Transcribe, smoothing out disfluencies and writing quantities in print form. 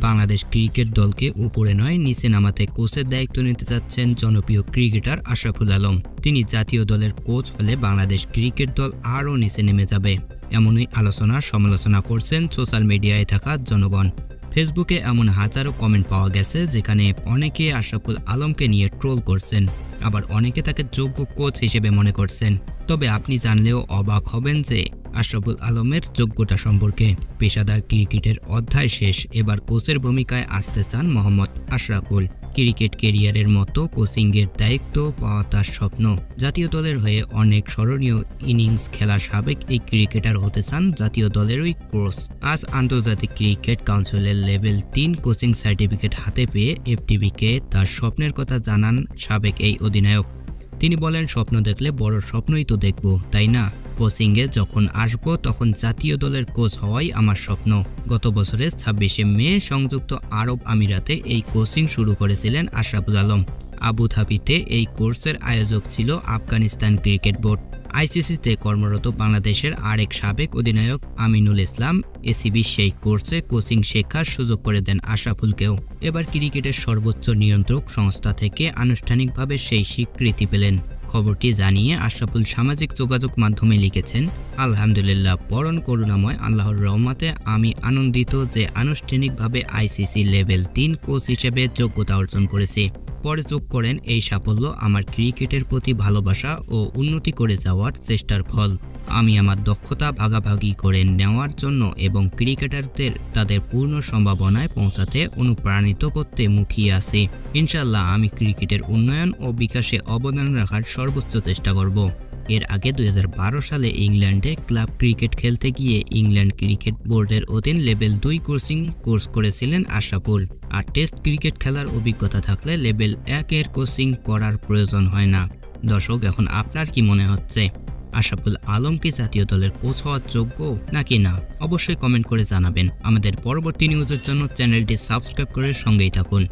Bangladesh cricket দলকে উপরে নয় নিচে নামাতে কোচের দায়িত্ব নিতে যাচ্ছেন জনপ্রিয় ক্রিকেটার আশরাফুল আলম। তিনি জাতীয় দলের কোচ হলে বাংলাদেশ ক্রিকেট দল আরও নিচে নেমে যাবে, এমনই আলোচনা সমালোচনা করছেন সোশ্যাল মিডিয়ায় থাকা জনগণ। ফেসবুকে এমন হাজারো কমেন্ট পাওয়া গেছে যেখানে অনেকে আশরাফুল আলমকে নিয়ে ট্রোল করছেন, আবার অনেকে তাকে যোগ্য কোচ হিসেবে মনে করছেন। তবে আপনি জানলেও অবাক হবেন যে আশরাফুল আলমের যোগ্যতা সম্পর্কে। পেশাদার ক্রিকেটের অধ্যায় শেষ, এবার কোচের ভূমিকায় আসতে চান মোহাম্মদ আশরাফুল। ক্রিকেট ক্যারিয়ারের মতো কোচিংয়ের দায়িত্ব পাওয়া তার স্বপ্ন। জাতীয় দলের হয়ে অনেক স্মরণীয় ইনিংস খেলা সাবেক এই ক্রিকেটার হতে চান জাতীয় দলেরই কোচ। আজ আন্তর্জাতিক ক্রিকেট কাউন্সিলের লেভেল 3 কোচিং সার্টিফিকেট হাতে পেয়ে এফটিভিকে তার স্বপ্নের কথা জানান সাবেক এই অধিনায়ক। তিনি বলেন, স্বপ্ন দেখলে বড় স্বপ্নই তো দেখব, তাই না? কোচিংয়ে যখন আসবো তখন জাতীয় দলের কোচ হওয়াই আমার স্বপ্ন। গত বছরের 26শে মে সংযুক্ত আরব আমিরাতে এই কোচিং শুরু করেছিলেন আশরাফুল আলম। আবুধাবিতে এই কোর্সের আয়োজক ছিল আফগানিস্তান ক্রিকেট বোর্ড। আইসিসিতে কর্মরত বাংলাদেশের আরেক সাবেক অধিনায়ক আমিনুল ইসলাম এসিবি সেই কোর্সে কোচিং শেখার সুযোগ করে দেন আশরাফুলকেও। এবার ক্রিকেটের সর্বোচ্চ নিয়ন্ত্রক সংস্থা থেকে আনুষ্ঠানিকভাবে সেই স্বীকৃতি পেলেন। খবরটি জানিয়ে আশরাফুল সামাজিক যোগাযোগ মাধ্যমে লিখেছেন, আলহামদুলিল্লাহ, পরম করুণাময় আল্লাহর রহমতে আমি আনন্দিত যে আনুষ্ঠানিকভাবে আইসিসি লেভেল 3 কোচ হিসেবে যোগ্যতা অর্জন করেছি। পরে যোগ করেন, এই সাফল্য আমার ক্রিকেটের প্রতি ভালোবাসা ও উন্নতি করে যাওয়ার চেষ্টার ফল। আমি আমার দক্ষতা ভাগাভাগি করে নেওয়ার জন্য এবং ক্রিকেটারদের তাদের পূর্ণ সম্ভাবনায় পৌঁছাতে অনুপ্রাণিত করতে মুখিয়ে আছি। ইনশাআল্লাহ আমি ক্রিকেটের উন্নয়ন ও বিকাশে অবদান রাখার সর্বোচ্চ চেষ্টা করব। এর আগে 2012 সালে ইংল্যান্ডে ক্লাব ক্রিকেট খেলতে গিয়ে ইংল্যান্ড ক্রিকেট বোর্ডের অধীন লেভেল 2 কোচিং কোর্স করেছিলেন আশরাফুল। আর টেস্ট ক্রিকেট খেলার অভিজ্ঞতা থাকলে লেভেল 1 এর কোচিং করার প্রয়োজন হয় না। দর্শক, এখন আপনার কি মনে হচ্ছে আশরাফুল আলম কি জাতীয় দলের কোচ হওয়ার যোগ্য নাকি না? অবশ্যই কমেন্ট করে জানাবেন। আমাদের পরবর্তী নিউজের জন্য চ্যানেলটি সাবস্ক্রাইব করে সঙ্গেই থাকুন।